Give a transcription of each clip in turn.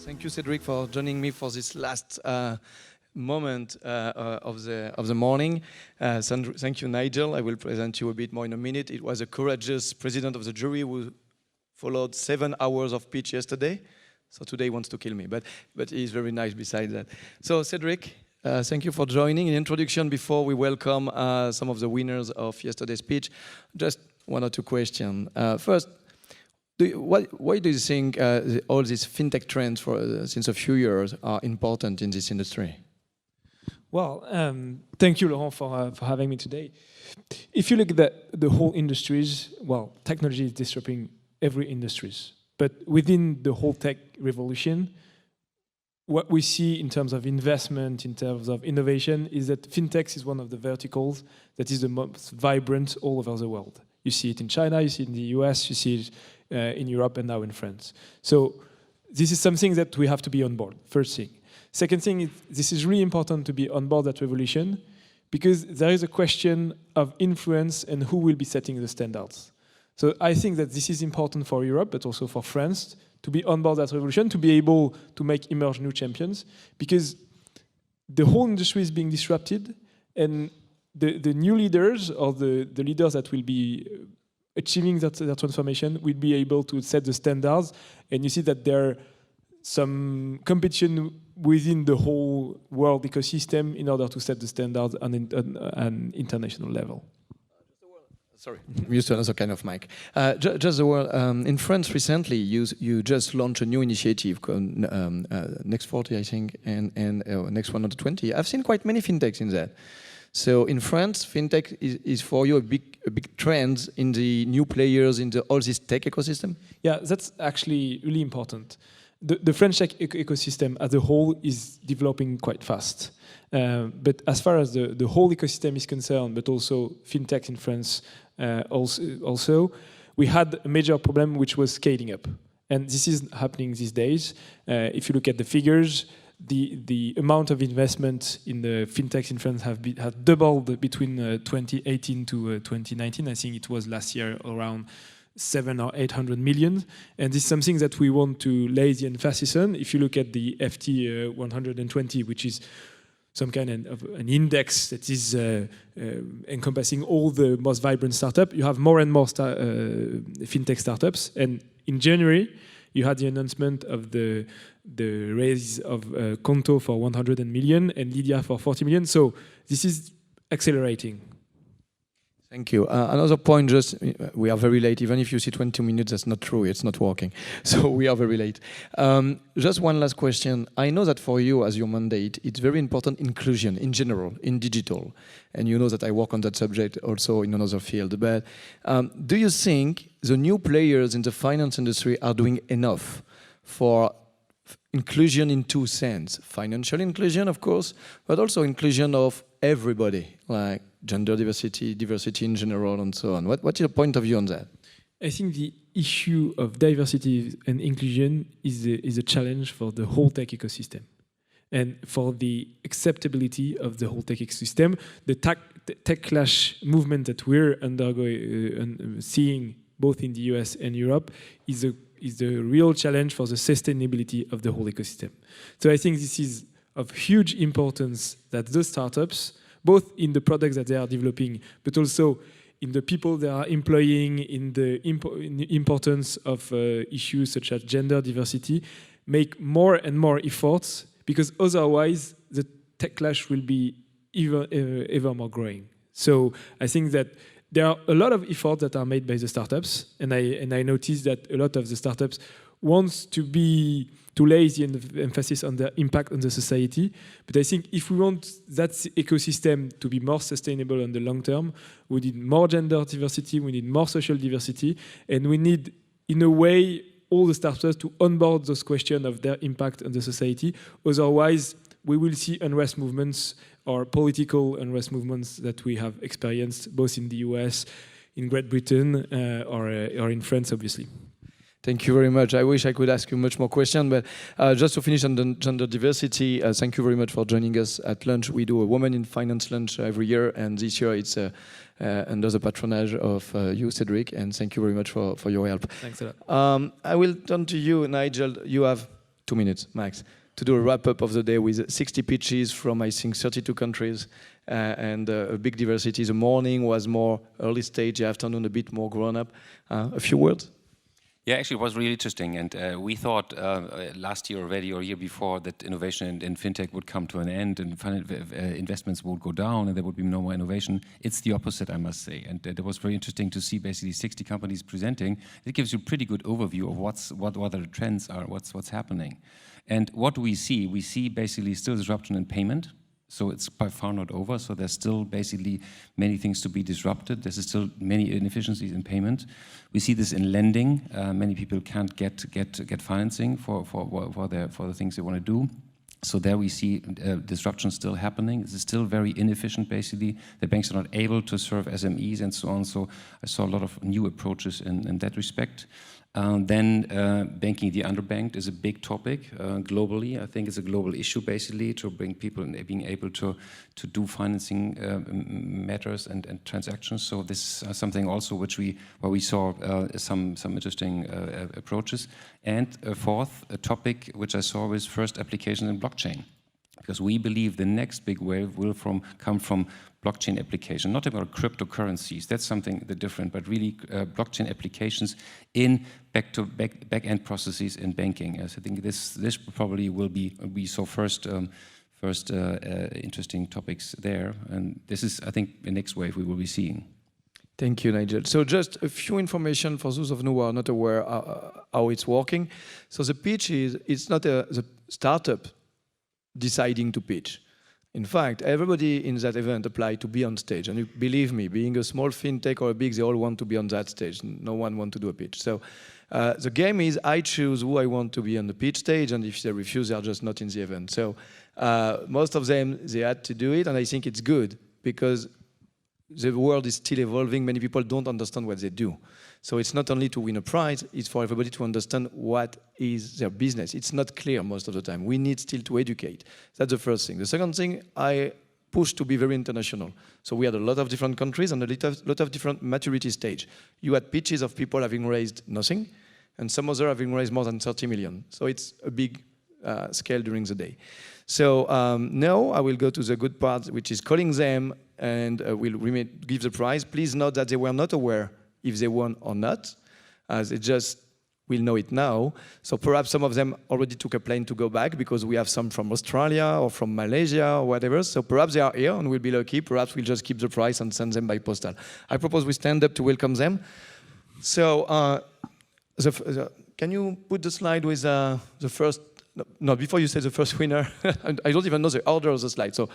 Thank you, Cedric, for joining me for this last moment of the morning. Thank you, Nigel. I will present you a bit more in a minute. It was a courageous president of the jury who followed 7 hours of pitch yesterday. So today he wants to kill me, but he's very nice besides that. So Cedric, thank you for joining. In introduction, before we welcome some of the winners of yesterday's pitch, just one or two questions. First, why do you think all these fintech trends since a few years are important in this industry? Well, thank you, Laurent, for having me today. If you look at the whole industries, well, technology is disrupting every industries. But within the whole tech revolution, what we see in terms of investment, in terms of innovation, is that fintech is one of the verticals that is the most vibrant all over the world. You see it in China, you see it in the US, you see it in Europe, and now in France. So this is something that we have to be on board, first thing. Second thing, this is really important to be on board that revolution, because there is a question of influence and who will be setting the standards. So I think that this is important for Europe, but also for France, to be on board that revolution, to be able to emerge new champions, because the whole industry is being disrupted, and the new leaders, or the leaders that will be achieving that transformation, will be able to set the standards. And you see that there are some competition within the whole world ecosystem in order to set the standards on an international level. Sorry, I'm used to another kind of mic. Just the word, in France recently, you just launched a new initiative called Next 40, I think, and Next 120. I've seen quite many fintechs in that. So in France, fintech is for you a big trend in the new players in all this tech ecosystem? Yeah, that's actually really important. The French tech ecosystem as a whole is developing quite fast. But as far as the whole ecosystem is concerned, but also fintech in France also, we had a major problem which was scaling up. And this is happening these days. If you look at the figures, the amount of investment in the fintechs in France have doubled between 2018 to 2019. I think it was last year around 700 or 800 million. And this is something that we want to lay the emphasis on. If you look at the FT120, which is some kind of an index that is encompassing all the most vibrant startups, you have more and more fintech startups. And in January, you had the announcement of the raise of Conto for 100 million and Lydia for 40 million. So this is accelerating. Thank you. Another point, just we are very late. Even if you see 20 minutes, that's not true. It's not working. So we are very late. Just one last question. I know that for you, as your mandate, it's very important inclusion in general, in digital. And you know that I work on that subject also in another field. But do you think the new players in the finance industry are doing enough for inclusion in two senses? Financial inclusion, of course, but also inclusion of everybody, like gender diversity in general, and so on. What's your point of view on that? I think the issue of diversity and inclusion is a challenge for the whole tech ecosystem. And for the acceptability of the whole tech ecosystem, the tech clash movement that we're seeing both in the US and Europe is a real challenge for the sustainability of the whole ecosystem. So I think this is of huge importance that those startups, both in the products that they are developing, but also in the people they are employing, in the importance of issues such as gender diversity, make more and more efforts, because otherwise the tech clash will be ever more growing. So I think that there are a lot of efforts that are made by the startups, and I noticed that a lot of the startups wants to lay the emphasis on the impact on the society. But I think if we want that ecosystem to be more sustainable on the long term, we need more gender diversity, we need more social diversity, and we need, in a way, all the startups to onboard those questions of their impact on the society. Otherwise, we will see unrest movements or political unrest movements that we have experienced both in the US, in Great Britain, or in France, obviously. Thank you very much. I wish I could ask you much more questions, but just to finish on the gender diversity, thank you very much for joining us at lunch. We do a Women in Finance lunch every year, and this year it's under the patronage of you, Cedric, and thank you very much for your help. Thanks a lot. I will turn to you, Nigel. You have 2 minutes max, to do a wrap-up of the day with 60 pitches from, I think, 32 countries and a big diversity. The morning was more early stage, the afternoon a bit more grown-up. A few words? Yeah, actually, it was really interesting, and we thought last year already or year before that innovation in fintech would come to an end and investments would go down and there would be no more innovation. It's the opposite, I must say, and it was very interesting to see basically 60 companies presenting. It gives you a pretty good overview of what the trends are, what's happening. And what do we see? We see basically still disruption in payment. So it's by far not over. So there's still basically many things to be disrupted. There's still many inefficiencies in payment. We see this in lending. Many people can't get financing for the things they want to do. So there we see disruption still happening. This is still very inefficient, basically. The banks are not able to serve SMEs and so on. So I saw a lot of new approaches in that respect. Then banking the underbanked is a big topic globally. I think it's a global issue, basically, to bring people and being able to do financing matters and transactions. So this is something also where we saw some interesting approaches. And a fourth topic which I saw was first application in blockchain. Because we believe the next big wave will come from blockchain application, not about cryptocurrencies, that's something different, but really blockchain applications in back-end processes in banking. As I think this probably will be, we saw first interesting topics there, and this is, I think, the next wave we will be seeing. Thank you, Nigel. So just a few information for those of you who are not aware how it's working. So the pitch is, it's not the startup deciding to pitch. In fact, everybody in that event applied to be on stage. And believe me, being a small fintech or a big, they all want to be on that stage. No one wants to do a pitch. So the game is I choose who I want to be on the pitch stage, and if they refuse, they are just not in the event. So most of them, they had to do it, and I think it's good because the world is still evolving. Many people don't understand what they do. So it's not only to win a prize, it's for everybody to understand what is their business. It's not clear most of the time. We need still to educate. That's the first thing. The second thing, I push to be very international. So we had a lot of different countries and a lot of different maturity stage. You had pitches of people having raised nothing, and some others having raised more than 30 million. So it's a big scale during the day. So now I will go to the good part, which is calling them, and we'll give the prize. Please note that they were not aware if they won or not, as it just will know it now. So perhaps some of them already took a plane to go back because we have some from Australia or from Malaysia or whatever. So perhaps they are here and we'll be lucky. Perhaps we'll just keep the prize and send them by postal. I propose we stand up to welcome them. So can you put the slide with the first, no, before you say the first winner, I don't even know the order of the slide. So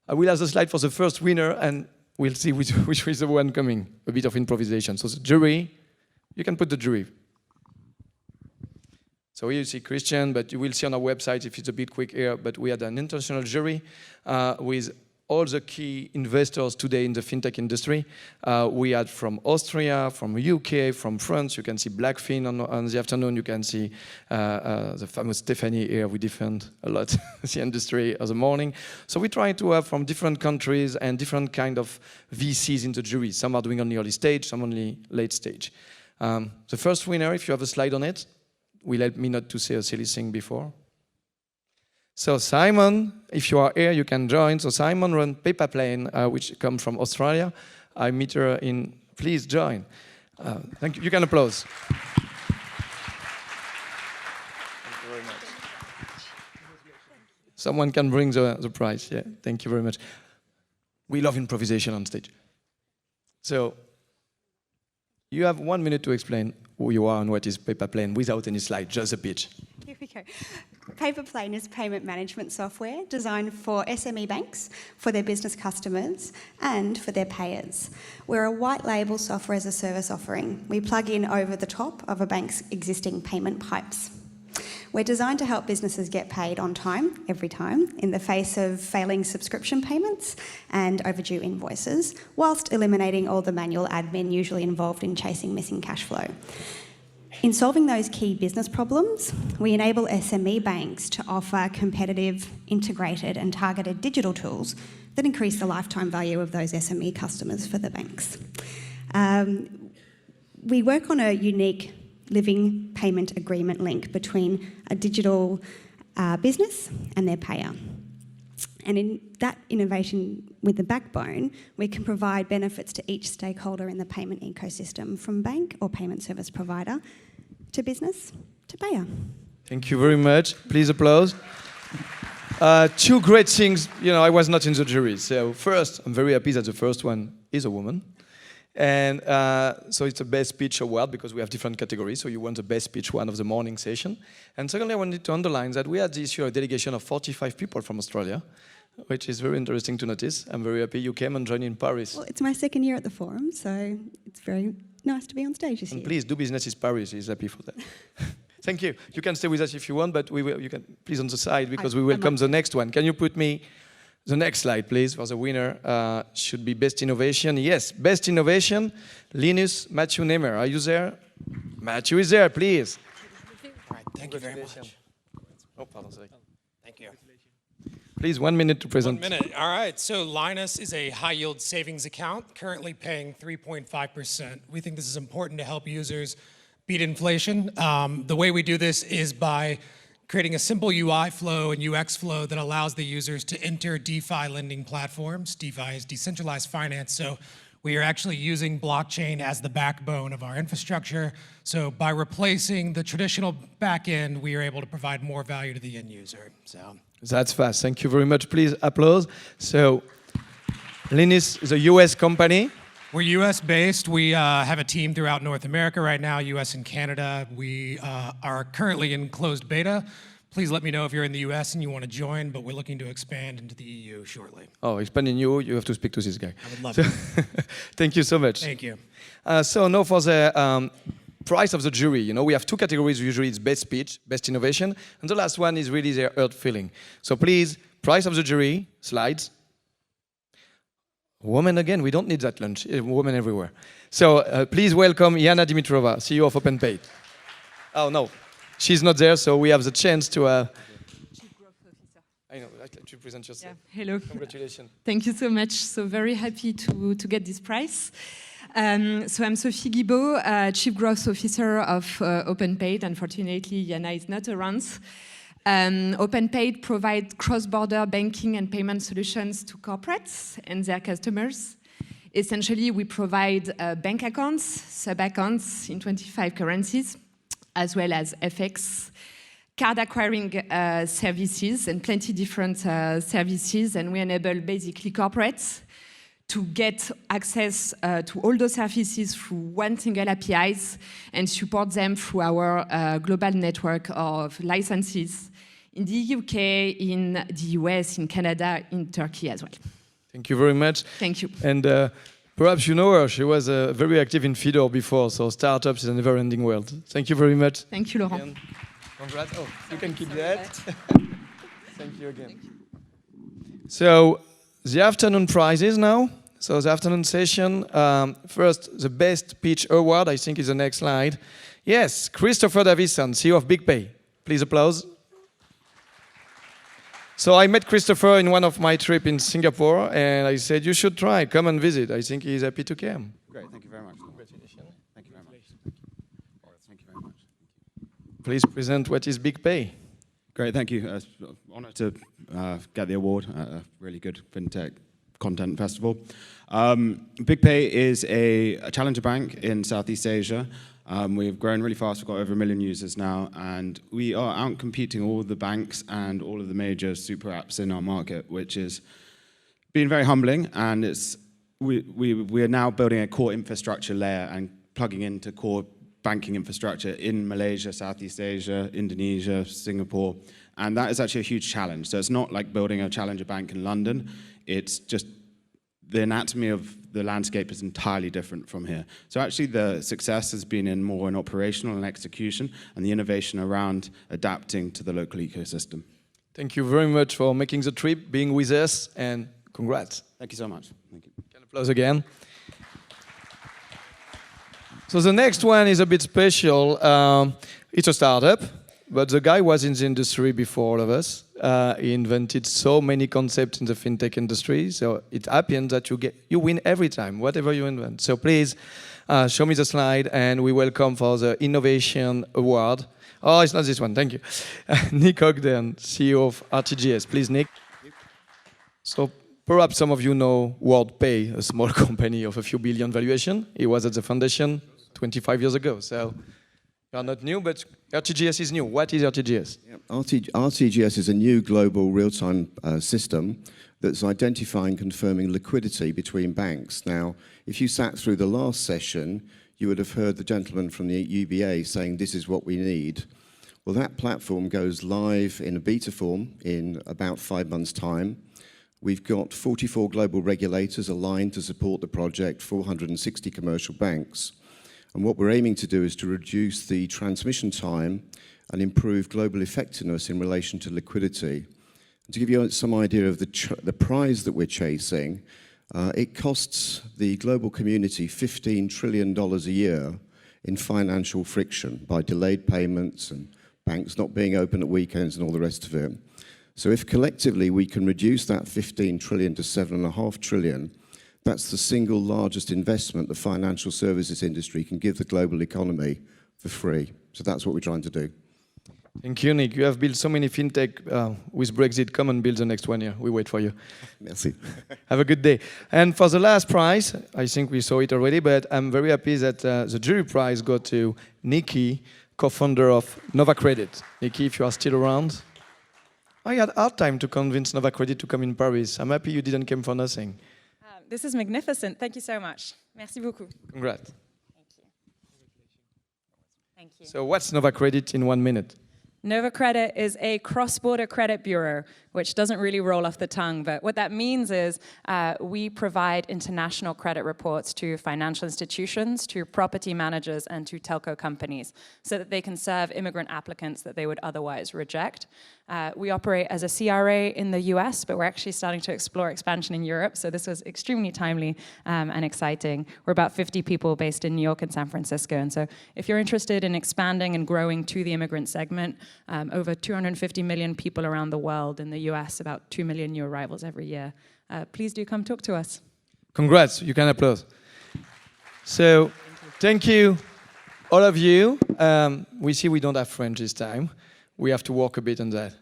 I will have the slide for the first winner and we'll see which is the one coming. A bit of improvisation. So the jury, you can put the jury. So here you see Christian, but you will see on our website if it's a bit quick here, but we had an international jury with all the key investors today in the fintech industry. We had from Austria, from UK, from France. You can see Blackfin on the afternoon. You can see the famous Stephanie here. We defend a lot the industry of the morning. So we try to have from different countries and different kind of VCs in the jury. Some are doing only early stage, some only late stage. The first winner, if you have a slide on it, will help me not to say a silly thing before. So Simon, if you are here, you can join. So Simon runs PFF20, which comes from Australia. I meet her in, please join. Thank you, you can applaud. Thank you very much. Someone can bring the prize, yeah, thank you very much. We love improvisation on stage. So, you have 1 minute to explain who you are and what is PFF20 without any slide, just a pitch. Here we go. PFF20 is payment management software designed for SME banks, for their business customers, and for their payers. We're a white label software as a service offering. We plug in over the top of a bank's existing payment pipes. We're designed to help businesses get paid on time, every time, in the face of failing subscription payments and overdue invoices, whilst eliminating all the manual admin usually involved in chasing missing cash flow. In solving those key business problems, we enable SME banks to offer competitive, integrated and targeted digital tools that increase the lifetime value of those SME customers for the banks. We work on a unique living payment agreement link between a digital business and their payer. And in that innovation with the backbone, we can provide benefits to each stakeholder in the payment ecosystem, from bank or payment service provider to business to payer. Thank you very much. Please applause. Two great things. I was not in the jury. So first, I'm very happy that the first one is a woman. And so it's a Best Speech Award because we have different categories. So you won the Best Speech one of the morning session. And secondly, I wanted to underline that we had this year a delegation of 45 people from Australia, which is very interesting to notice. I'm very happy you came and joined in Paris. Well, it's my second year at the forum, so it's very nice to be on stage this year. And please, Do Business is Paris. He's happy for that. Thank you. You can stay with us if you want, but you can please on the side because we welcome the next one. Can you put me the next slide, please, for the winner? Should be Best Innovation. Yes, Best Innovation, Linus Matthew Nemer. Are you there? Matthew is there, please. All right, thank you very much. Oh, pardon, sorry. Thank you. Please, 1 minute to present. 1 minute. All right. So Linus is a high-yield savings account, currently paying 3.5%. We think this is important to help users beat inflation. The way we do this is by creating a simple UI flow and UX flow that allows the users to enter DeFi lending platforms. DeFi is decentralized finance, so we are actually using blockchain as the backbone of our infrastructure. So by replacing the traditional backend, we are able to provide more value to the end user. So that's fast. Thank you very much. Please applause. So Linus is a US company. We're US-based. We have a team throughout North America right now, US and Canada. We are currently in closed beta. Please let me know if you're in the US and you want to join, but we're looking to expand into the EU shortly. Oh, expanding you have to speak to this guy. I would love to. Thank you so much. Thank you. So now for the prize of the jury. We have two categories. Usually it's Best Speech, Best Innovation, and the last one is really their earth feeling. So please, prize of the jury, slides. Women again, we don't need that lunch. Women everywhere. So please welcome Yana Dimitrova, CEO of OpenPay. Oh no, she's not there, so we have the chance to... Chief Growth Officer. I know, I'd like to present yourself. Yeah. Hello. Congratulations. Thank you so much. So very happy to get this prize. So I'm Sophie Guibaud, Chief Growth Officer of OpenPay. Unfortunately, Yana is not around. OpenPay provides cross-border banking and payment solutions to corporates and their customers. Essentially, we provide bank accounts, sub-accounts in 25 currencies, as well as FX, card acquiring services, and plenty different services. And we enable basically corporates to get access to all those services through one single APIs and support them through our global network of licenses in the UK, in the US, in Canada, in Turkey as well. Thank you very much. Thank you. And perhaps you know her. She was very active in Fidor before, so startups is a never-ending world. Thank you very much. Thank you, Laurent. Again. Congrats. Oh, you can keep that. Thank you again. So the afternoon prizes now. So the afternoon session, first, the Best Pitch Award, I think is the next slide. Yes, Christopher Davison, CEO of BigPay. Please applause. So I met Christopher in one of my trips in Singapore, and I said, you should try, come and visit. I think he's happy to come. Great, thank you very much. Congratulations. Thank you very much. Thank you very much. Please present what is BigPay. Great, thank you. Honored to get the award at a really good fintech content festival. BigPay is a challenger bank in Southeast Asia. We've grown really fast. We've got over 1 million users now, and we are out-competing all the banks and all of the major super apps in our market, which has been very humbling. And we are now building a core infrastructure layer and plugging into core banking infrastructure in Malaysia, Southeast Asia, Indonesia, Singapore, and that is actually a huge challenge. So it's not like building a challenger bank in London. It's just the anatomy of the landscape is entirely different from here. So actually the success has been in more in operational and execution and the innovation around adapting to the local ecosystem. Thank you very much for making the trip, being with us, and congrats. Thank you so much. Thank you. Can applause again. So the next one is a bit special. It's a startup, but the guy was in the industry before all of us. He invented so many concepts in the fintech industry. So it happens that you win every time, whatever you invent. So please show me the slide, and we welcome for the Innovation Award. Oh, it's not this one. Thank you. Nick Ogden, CEO of RTGS. Please, Nick. So perhaps some of you know WorldPay, a small company of a few billion valuation. He was at the foundation 25 years ago. So you are not new, but RTGS is new. What is RTGS? Yeah, RTGS is a new global real-time system that's identifying and confirming liquidity between banks. Now, if you sat through the last session, you would have heard the gentleman from the UBA saying this is what we need. Well, that platform goes live in a beta form in about 5 months' time. We've got 44 global regulators aligned to support the project, 460 commercial banks. And what we're aiming to do is to reduce the transmission time and improve global effectiveness in relation to liquidity. And to give you some idea of the prize that we're chasing, it costs the global community $15 trillion a year in financial friction by delayed payments and banks not being open at weekends and all the rest of it. So if collectively we can reduce that 15 trillion to 7.5 trillion, that's the single largest investment the financial services industry can give the global economy for free. So that's what we're trying to do. Thank you, Nick. You have built so many fintech with Brexit. Come and build the next 1 year. We wait for you. Merci. Have a good day. And for the last prize, I think we saw it already, but I'm very happy that the jury prize got to Nikki, co-founder of Nova Credit. Nikki, if you are still around. I had a hard time to convince Nova Credit to come in Paris. I'm happy you didn't come for nothing. This is magnificent. Thank you so much. Merci beaucoup. Congrats. Thank you. Thank you. So what's Nova Credit in 1 minute? Nova Credit is a cross-border credit bureau, which doesn't really roll off the tongue, but what that means is we provide international credit reports to financial institutions, to property managers, and to telco companies so that they can serve immigrant applicants that they would otherwise reject. We operate as a CRA in the US, but we're actually starting to explore expansion in Europe, so this was extremely timely and exciting. We're about 50 people based in New York and San Francisco, and so if you're interested in expanding and growing to the immigrant segment, over 250 million people around the world, in the US, about 2 million new arrivals every year. Please do come talk to us. Congrats, you can applaud. So, thank you, all of you. We see we don't have French this time. We have to work a bit on that.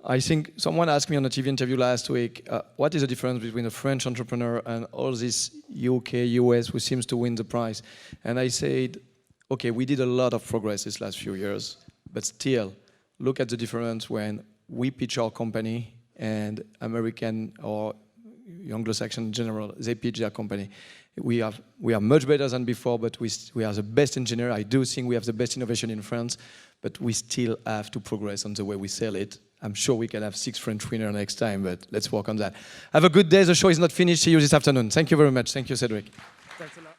I think someone asked me on a TV interview last week, what is the difference between a French entrepreneur and all this UK, US who seems to win the prize? And I said, okay, we did a lot of progress these last few years, but still, look at the difference when we pitch our company and American or Anglo-Saxon in general, they pitch their company. We are much better than before, but we are the best engineer. I do think we have the best innovation in France, but we still have to progress on the way we sell it. I'm sure we can have 6 French winners next time, but let's work on that. Have a good day. The show is not finished. See you this afternoon. Thank you very much. Thank you, Cedric. Thanks a lot.